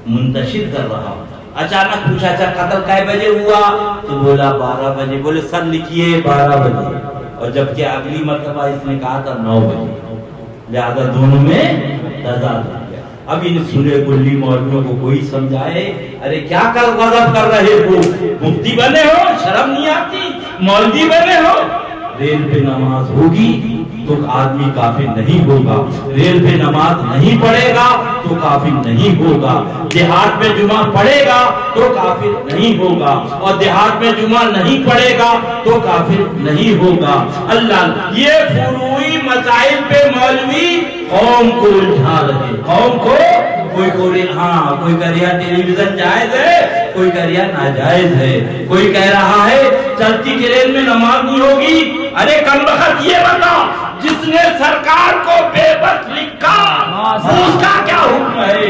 منتشر کر رہا ہوں۔ اچانک پوچھا اچھا قتل کئے بجے ہوا؟ تو بولا 12 بجے۔ بولے سر لکھیے 12 بجے، اور جبکہ اگلی مرتبہ اس نے کہا تھا 9 بجے، لہذا دونوں میں تضاد ہو گیا۔ اب ان سنے کلی مولویوں کو کوئی سمجھائے، ارے کیا کر غضب کر رہے ہو، مفتی بنے ہو، شرم نہیں آتی، مولوی بنے ہو؟ ریل پہ نماز ہوگی تو آدمی کافر نہیں ہوگا، ریل پہ نماز نہیں پڑھے گا تو کافر نہیں ہوگا، دیہات میں جمعہ پڑھے گا تو کافر نہیں ہوگا، اور دیہات میں جمعہ نہیں پڑھے گا تو کافر نہیں ہوگا۔ اللہ یہ فروعی مسائل پہ مولوی قوم کو الجھا رہے، قوم کو کوئی کوئی کہہ رہا ٹیلی ویژن جائز ہے، کوئی کہہ رہا ناجائز ہے، کوئی کہہ رہا ہے چلتی ٹرین میں نماز نہیں ہوگی۔ ارے کم وقت یہ بتا، جس نے سرکار کو بے بس لکھا اس کا کیا حکم ہے؟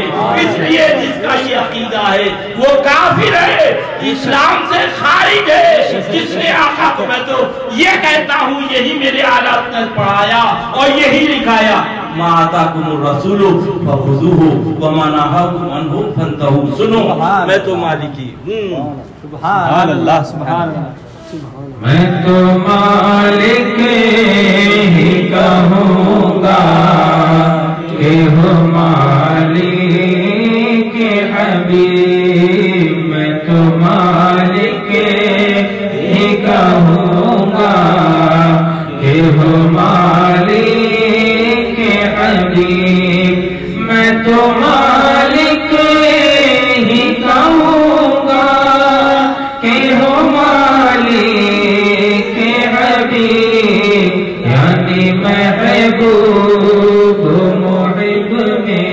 اس لیے جس کا یہ عقیدہ ہے وہ کافر ہے، اسلام سے خارج ہے۔ جس نے آقا کو میں تو یہ کہتا ہوں، یہی میرے آلات نے پڑھایا اور یہی لکھایا، ما آتاکم الرسول فخذوہ وما نہاکم عنہ فانتہوا۔ سنو میں تو مالکی ہوں۔ سبحان اللہ، سبحان اللہ۔ میں تو مالک ہی کہوں گا کہ ہو مالک حبیب، میں تو مالک ہی کہوں گا کہ ہو مالک حبیب، میں تو مالک ہی کہوں گا کہ ہو یعنی محبوب محب میں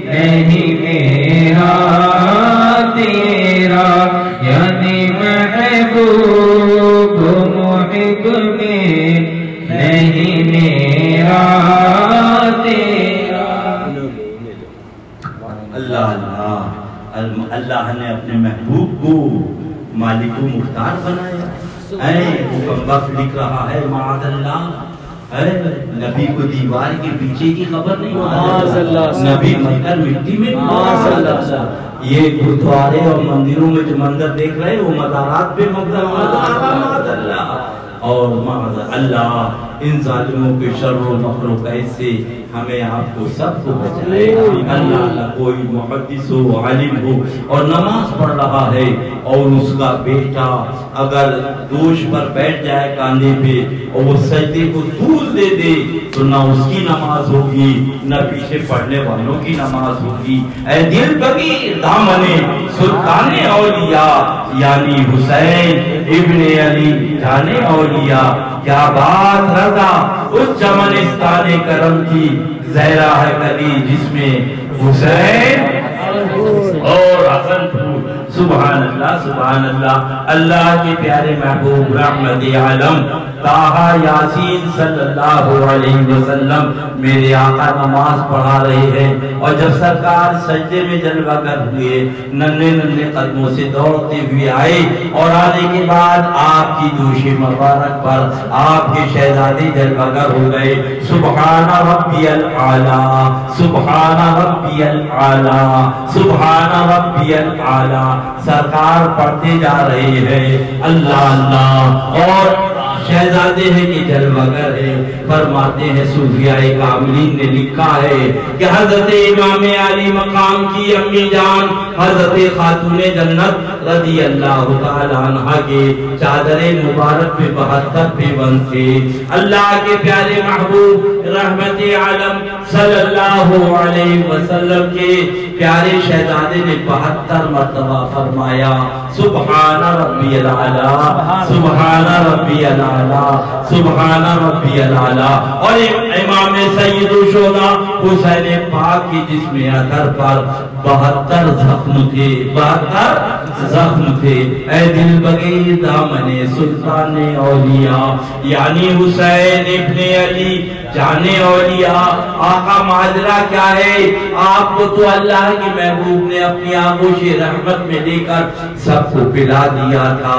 نہیں میرا تیرا، یعنی محبوب محب میں نہیں میرا تیرا۔ اللہ نے اپنے محبوب کو مالک و مختار بنایا۔ حکم وقت لکھ رہا ہے معاذ اللہ، نبی کو دیوار کے پیچھے کی خبر نہیں، معاذ اللہ، نبی مر کر مٹی میں، معاذ اللہ۔ یہ گردوارے اور مندروں میں جو منظر دیکھ رہے وہ مزارات پہ معاذ اللہ، اور معاذ اللہ ان ظالموں کے شر و مکر و قید سے ہمیں آپ کو سب کو بچائے۔ اللہ کوئی محدث ہو، عالم ہو اور نماز پڑھ رہا ہے اور اس کا بیٹا اگر دوش پر بیٹھ جائے کاندھے پہ اور وہ سجدے کو طول دے دے تو نہ اس کی نماز ہوگی نہ پیچھے پڑھنے والوں کی نماز ہوگی۔ اے دل بگی دامن سلطان اولیاء یعنی حسین ابن علی جانے اولیاء، کیا بات رضا اس چمنستان کرم کی، زہرا ہے کلی جس میں حسین اور حسن پھول۔ سبحان اللہ، سبحان اللہ۔ اللہ کے پیارے محبوب رحمت عالم طٰہٰ یاسین صلی اللہ علیہ وسلم میرے آقا نماز پڑھا رہے ہیں، اور جب سرکار سجدے میں جلوہ گر ہوئے، ننھے ننھے قدموں سے دوڑتے ہوئے آئے، اور آنے کے بعد آپ کی دوش مبارک پر آپ کے شہزادے جلوہ گر ہو گئے۔ سبحان ربی الاعلیٰ، سبحان ربی الاعلیٰ، سبحان ربی الاعلیٰ سرکار پڑھتے جا رہے ہیں اللہ اللہ، اور شہزادے ہیں کہ جلوہ گر ہے۔ فرماتے ہیں صوفیاء کاملین نے لکھا ہے کہ حضرت امام علی مقام کی امی جان حضرت خاتون جنت رضی اللہ تعالیٰ عنہ کے چادر مبارک پہ 72 پیوند تھے۔ اللہ کے پیارے محبوب رحمت عالم صلی اللہ علیہ وسلم کے پیارے شہزادے نے 72 مرتبہ فرمایا سبحان ربی الاعلیٰ، سبحان ربی الاعلیٰ، سبحان ربی الاعلیٰ۔ اور امام سید الشہداء حسین پاک کی جسم اطہر پر 72 زخم تھے، 72 زخم تھے۔ اے دل بغیر دامن سلطان اولیاء یعنی حسین ابن علی جان اولیاء، آقا ماجرا کیا ہے؟ آپ کو تو اللہ کے محبوب نے اپنی آغوش رحمت میں لے کر سب کو پلا دیا تھا۔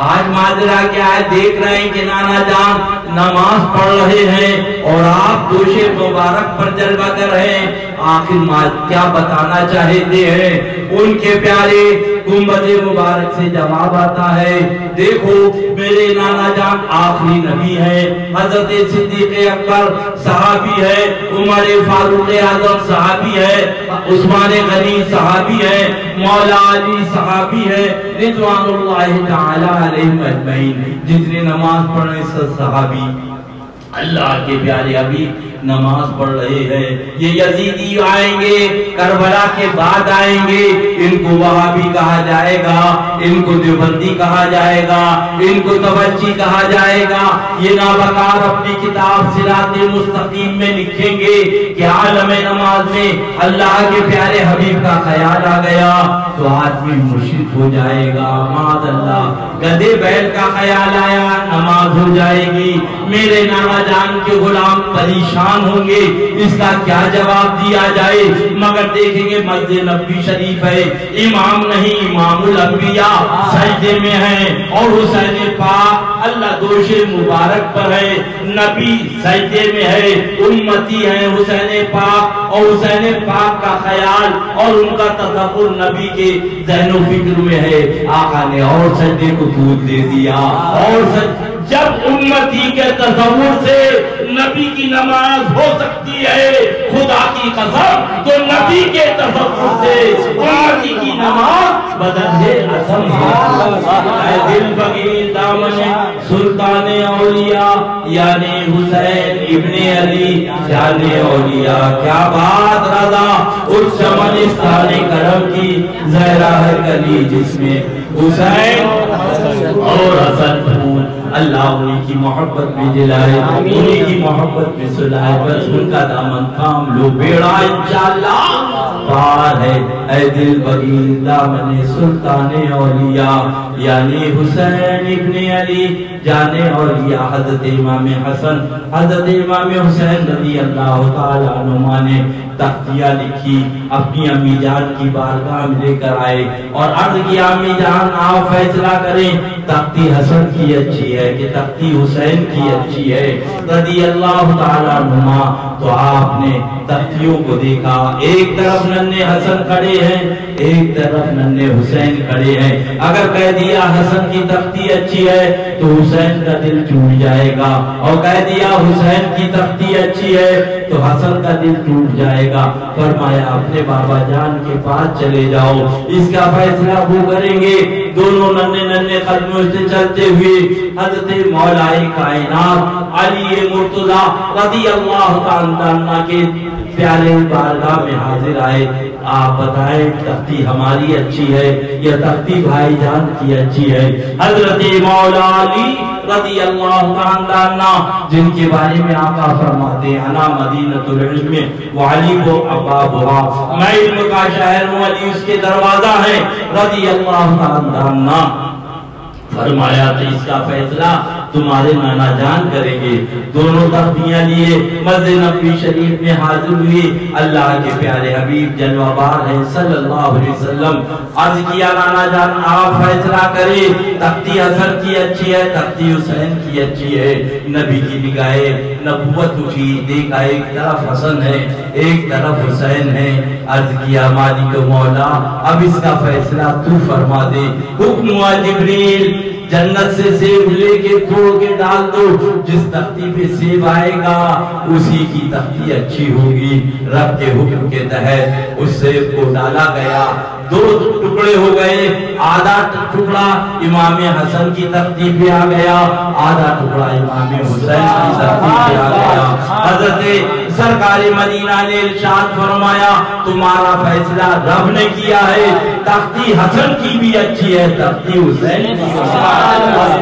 آج ماجرا کیا ہے؟ دیکھ رہے ہیں کہ نانا جان نماز پڑھ رہے ہیں اور آپ دوش مبارک پر جلوہ کر رہے ہیں۔ آخر کیا بتانا چاہتے ہیں؟ ان کے پیارے گنبد مبارک سے جواب آتا ہے، دیکھو میرے نانا جان آخری نبی ہے، حضرت صدیق اکبر صحابی ہے، عمر فاروق اعظم صحابی ہے، عثمان غنی صحابی ہے، مولا علی صحابی ہے، رضوان اللہ تعالی علیہم اجمعین۔ جتنے نماز پڑھنے سب صحابی، اللہ کے پیارے حبیب نماز پڑھ رہے ہیں۔ یہ یزیدی آئیں گے، کربلا کے بعد آئیں گے، ان کو وہابی کہا جائے گا، ان کو دیوبندی کہا جائے گا، ان کو توجی کہا جائے گا۔ یہ نابکار اپنی کتاب صراط مستقیم میں لکھیں گے کہ عالم نماز میں اللہ کے پیارے حبیب کا خیال آ گیا تو آدمی مرشد ہو جائے گا، معاذ اللہ۔ گدے بیل کا خیال آیا نماز ہو جائے گی۔ میرے نانا جان کے غلام پریشان ہوں گے، اس کا کیا جواب دیا جائے؟ مگر دیکھیں گے مسجد نبوی شریف ہے، امام نہیں امام الانبیاء سجدے میں ہیں، اور حسین پاک اللہ دوش مبارک پر ہے، نبی سجدے میں ہے، امتی ہیں حسین پاک، اور حسین پاک کا خیال اور ان کا تصور نبی کے ذہن و فکر میں ہے۔ آقا نے اور سجدے کو دودھ دے دیا، اور جب امتی کے تصور سے نبی کی نماز ہو سکتی ہے خدا کی قسم، تو نبی کے تصور سے امتی کی نماز بدل اعظم ہے۔ اے دل بغیر دامن سلطان اولیاء یعنی حسین ابن علی جان اولیاء، کیا بات رضا اس چمنستان کرم کی زہرا ہے گلی جس میں حسین اور حسن پھول، اللہ انہی کی محبت میں جلائے، انہی کی محبت میں سلائے، بس ان کا دامن تھام لو، بیڑا انشاءاللہ پار ہے۔ اے دل بغیر دامن سلطان اولیاء یعنی حسین ابن علی جان اولیاء، حضرت امام حسن حضرت امام حسین رضی اللہ تعالیٰ عنہ نے تختیہ لکھی، اپنی امی جان کی بارگاہ میں لے کر آئے اور عرض کیا امی جان آپ فیصلہ کریں تختی حسن کی اچھی ہے کہ تختی حسین کی اچھی ہے رضی اللہ تعالیٰ عنہ۔ تو آپ نے تختیوں کو دیکھا، ایک طرف ننھے حسن کھڑے ہیں، ایک طرف ننھے حسین کھڑے ہیں۔ اگر کہہ دیا حسن کی تختی اچھی ہے تو حسین کا دل ٹوٹ جائے گا، اور کہہ دیا حسین کی تختی اچھی ہے تو حسن کا دل ٹوٹ جائے گا۔ فرمایا اپنے بابا جان کے پاس چلے جاؤ، اس کا فیصلہ وہ کریں گے۔ دونوں ننھے ننھے قدموں سے چلتے ہوئے حضرت مولا کائنات علی مرتضیٰ رضی اللہ تعالیٰ عنہ کے پیارے بارگاہ میں حاضر آئے۔ آپ بتائیں تختی ہماری اچھی ہے یا تختی بھائی جان کی اچھی ہے؟ حضرت مولا علی رضی اللہ تعالیٰ عنہ جن کے بارے میں آقا فرماتے ہیں انا مدینۃ العلم وعلی کو ابوابھا، میں علم کا شہر ہوں، علی اس کے دروازہ ہے رضی اللہ تعالیٰ عنہ۔ فرمایا تو اس کا فیصلہ تمہارے نانا جان کریں گے۔ دونوں تختیاں لیے مسجد نبوی شریف میں حاضر ہوئے، اللہ کے پیارے حبیب جلوہ بار ہیں صلی اللہ علیہ وسلم۔ عرض کیا نانا جان آپ فیصلہ کریں تختی حسن کی اچھی ہے تختی حسین کی اچھی ہے؟ نبی کی نگاہیں نبوت اٹھی، دیکھا ایک طرف حسن ہے ایک طرف حسین ہے۔ عرض کیا مالک و مولا اب اس کا فیصلہ تو فرما دے۔ حکم ہوا جبریل جنت سے سیب لے کے توڑ کے ڈال دو، جس تختی پہ سیب آئے گا اسی کی تختی اچھی ہوگی۔ رب کے حکم کے تحت اس سیب کو ڈالا گیا، دو ٹکڑے ہو گئے، آدھا ٹکڑا امام حسن کی تختی پہ آ گیا، آدھا ٹکڑا امام حسین کی تختی پہ آ گیا۔ حضرت سرکار مدینہ نے ارشاد فرمایا تمہارا فیصلہ رب نے کیا ہے، تختی حسن کی بھی اچھی ہے تختی حسین کی بھی۔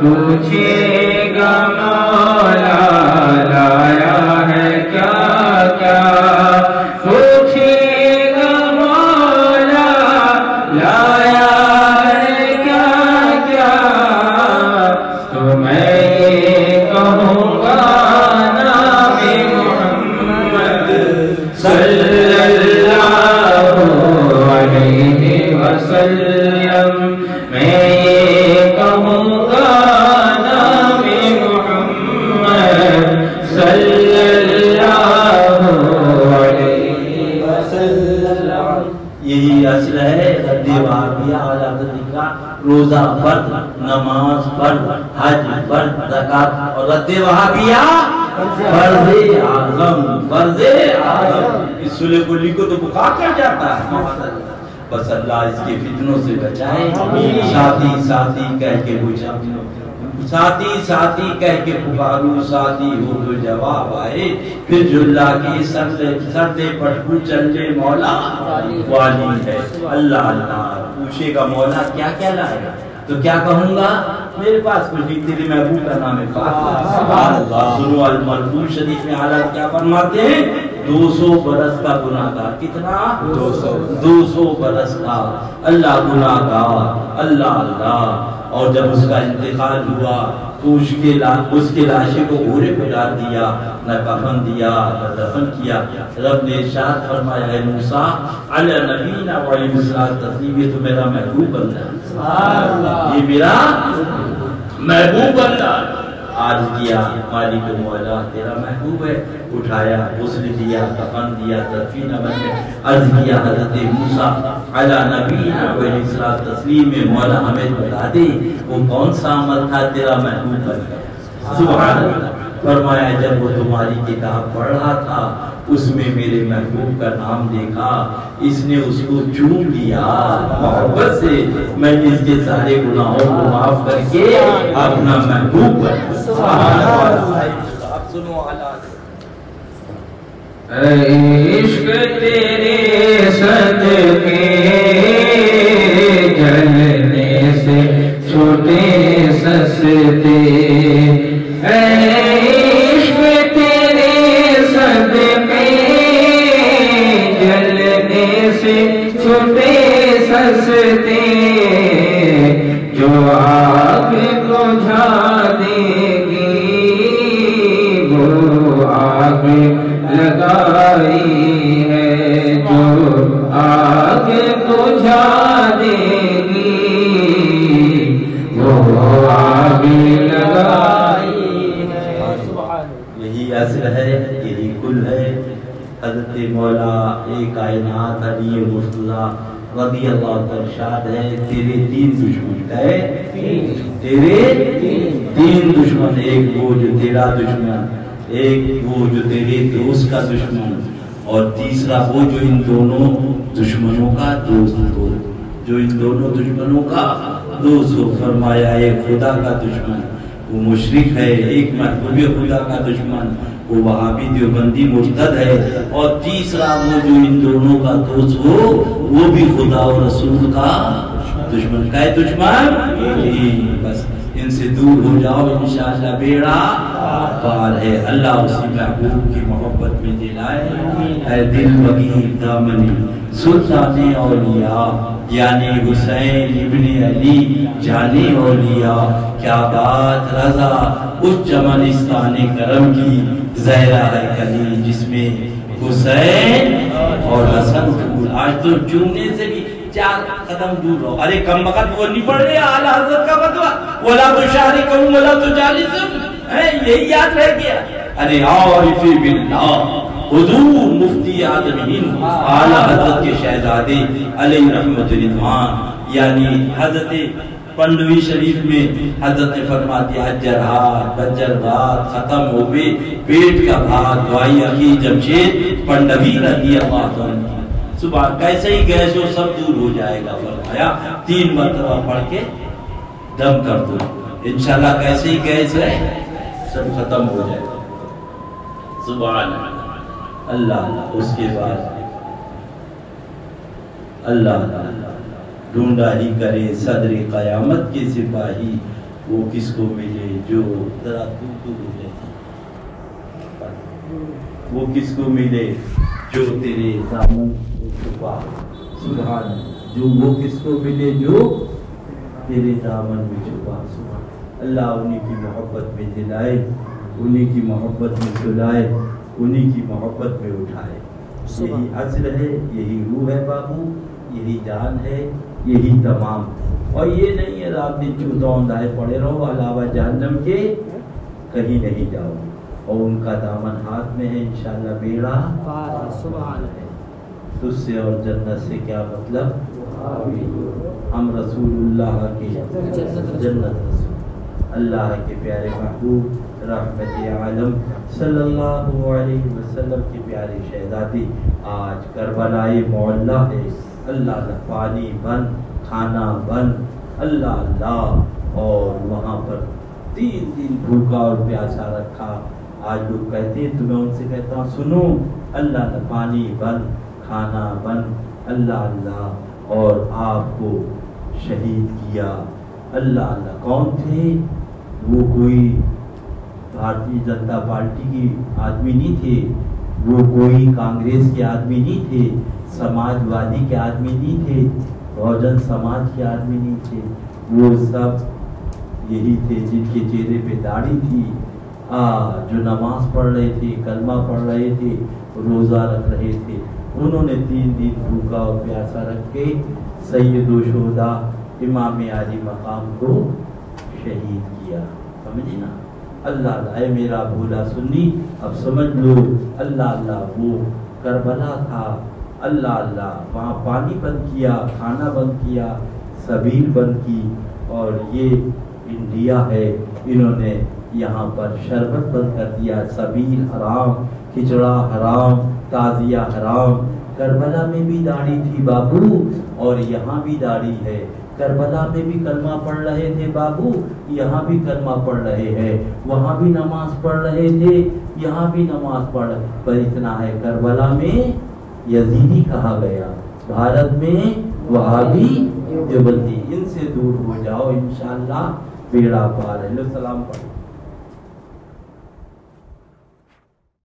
پوچھے گا مولا لایا ہے کیا کیا پوچھے گا مولا لایا ہے کیا کیا تو میں یہ کہوں گا نام محمد صلی اللہ علیہ وسلم میں یہ کہوں گا نام محمد صلی اللہ علیہ وسلم. یہی اصل ہے رد وہابیہ اعلیٰ حضرت کا روزہ فرض نماز فرض حج فرض زکات اور رد وہابیہ فرض اعظم. اس سلے کلی کو تو بخار چڑھ جاتا ہے. بس اللہ اس کے فتنوں سے بچائے. ساتھی ساتھی کہہ کے پوچھا ساتھی ساتھی کہہ کے پکارو ساتھی ہو تو جواب آئے پھر جھلا کے سردے پٹکو چلے مولا والی ہے. اللہ اللہ پوچھے گا مولا کیا کیا لائے گا تو کیا کہوں گا میرے پاس کچھ نہیں تیرے محبوب کا نام ہے پاک. سنو المرفوع شریف میں حالات کیا فرماتے ہیں 200 برس کا گناہ گار. کتنا 200 برس کا اللہ گناہ گار اللہ اللہ. اور جب اس کا انتقال ہوا تو اس کے لاشے کو گھوڑے پہ ڈال دیا نہ کفن دیا نہ دفن کیا. رب نے ارشاد فرمایا ہے موسیٰ علی نبینا و علیہ السلام یہ تو میرا محبوب بندہ ہے یہ میرا محبوب بندہ. آج دیا مالک مولا تیرا محبوب ہے اٹھایا غسل دیا کفن دیا تدفین بن گئے. عرض کیا حضرت موسیٰ علی نبینا و علیہ السلام میں مولا ہمیں بتا دے وہ کون سا عمل تھا تیرا محبوب بن گیا. سبحان اللہ. فرمایا جب وہ تمہاری کتاب پڑھ رہا تھا اس میں میرے محبوب کا نام دیکھا اس نے اس کو چوم لیا محبت سے میں نے اس کے سارے گناہوں کو معاف کر کے اپنا محبوب بنا. سبحان اللہ. اب سنو حالات. عشق تیرے صدقے جلنے سے چھوٹے سستے عشق تیرے صدقے جلنے سے چھوٹے سستے جو آگ بجھا دے گی وہ آگ لگائی ہے جو آگ بجھا دے گی وہ آگ لگائی ہے. یہی اصل ہے یہی کل ہے. حضرت مولا ایک کائنات علی مرتضیٰ رضی اللہ عنہ ارشاد ہے تیرے 3 دشمن ہے تیرے 3 دشمن. ایک وہ جو تیرا دشمن ایک وہ جو تیرے دوست کا دشمن اور تیسرا وہ جو ان دونوں دشمنوں کا دوست ہو جو ان دونوں دشمنوں کا دوست ہو. فرمایا ایک خدا کا دشمن وہ مشرک ہے ایک محبوب خدا کا دشمن وہ وہابی دیوبندی مرتد ہے اور تیسرا وہ جو ان دونوں کا دوست ہو وہ بھی خدا اور رسول کا دشمن کا ہے دشمن. بس ان سے دور ہو جاؤ انشاءاللہ بیڑا پار ہے. اللہ اسی محبوب کی محبت میں دلائے. اے دل بگیر دامنی سلطان اولیاء یعنی حسین ابن علی جانی اولیاء کیا بات رضا اس چمنستان کرم کی زہرا ہے کلی جس میں حسین اور حسن پھول. آج تو چومنے سے بھی 4 قدم دور رہو. ارے کم وقت وہ نہیں پڑھ رہے اعلیٰ حضرت کا فتویٰ وَلَا تُشَارِكُهُمْ وَلَا تُجَالِسُهُمْ یہی یاد رہ گیا. ارے عارف باللہ حضور مفتی آدمین اعلیٰ حضرت کے شہزادے علیہ رحمت رضوان یعنی حضرت پنڈوی شریف میں حضرت نے فرما دیا جرحات بجرات ختم ہو گئے پیٹ کا بھات دعائی اخی جمشید پنڈوی رضی اللہ عنہ. صبح کیسے ہی گئے سو سب دور ہو جائے گا. فرمایا 3 مرتبہ پڑھ کے دم کر دو انشاءاللہ کیسے ہی گئے سے سب ختم ہو جائے گا. سبحان اللہ. اس کے بعد اللہ ڈھونڈا ہی کرے صدر قیامت کے سپاہی وہ کس کو ملے جو ذرا تو ملے، وہ کس کو ملے جو تیرے دامن میں چھپا، سبحان اللہ، جو وہ کس کو ملے جو تیرے دامن میں چھپا، سبحان اللہ، انہی کی محبت میں دلائے، انہی کی محبت میں سلائے، انہی کی محبت میں اٹھائے۔ یہی اصل ہے، یہی روح ہے بابو، یہی جان ہے، یہی تمام۔ اور یہ نہیں ہے رات دن چوتوں دائے پڑے رہو، علاوہ جہنم کے کہیں نہیں جاؤ، اور ان کا دامن ہاتھ میں ہے، انشاءاللہ بیڑا سبحان ہے۔ تجھ سے اور جنت سے کیا مطلب، ہم رسول اللہ کے جنت رسول، اللہ کے پیارے محبوب رحمت عالم صلی اللہ علیہ وسلم کی پیاری شہزادی آج کربلائے معلیٰ ہے۔ اللہ اللہ، پانی بند، کھانا بند، اللہ اللہ، اور وہاں پر 3 دن بھوکا اور پیاسا رکھا۔ آج لوگ کہتے ہیں، تو میں ان سے کہتا ہوں سنو، اللہ اللہ، پانی بند، کھانا بند، اللہ اللہ، اور آپ کو شہید کیا۔ اللہ اللہ، کون تھے وہ؟ کوئی بھارتیہ جنتا پارٹی کی آدمی نہیں تھے، وہ کوئی کانگریس کے آدمی نہیں تھے، سماج وادی کے آدمی نہیں تھے، بہوجن سماج کے آدمی نہیں تھے، وہ سب یہی تھے جن کے چہرے پہ داڑھی تھی، جو نماز پڑھ رہے تھے، کلمہ پڑھ رہے تھے، روزہ رکھ رہے تھے۔ انہوں نے 3 دن بھوکا اور پیاسا رکھ کے سید و شہداء امام عالی مقام کو شہید کیا۔ سمجھے نا؟ اللہ اللہ، اے میرا بھولا سنی، اب سمجھ لو، اللہ اللہ، وہ کربلا تھا، اللہ اللہ، وہاں پانی بند کیا، کھانا بند کیا، سبیل بند کی، اور یہ انڈیا ہے، انہوں نے یہاں پر شربت بند کر دیا، سبیل حرام، کھچڑا حرام، تعزیہ حرام۔ کربلا میں بھی داڑھی تھی بابو، اور یہاں بھی داڑھی ہے۔ کربلا میں بھی کلمہ پڑھ رہے تھے بابو، یہاں بھی کلمہ پڑھ رہے ہیں، وہاں بھی نماز پڑھ رہے تھے، یہاں بھی نماز پڑھ رہے، پر اتنا ہے، کربلا میں یزیدی کہا گیا، بھارت میں وہابی دیوبندی، ان سے دور ہو جاؤ، انشاءاللہ بیڑا پار ہے۔ لو سلام پڑھ۔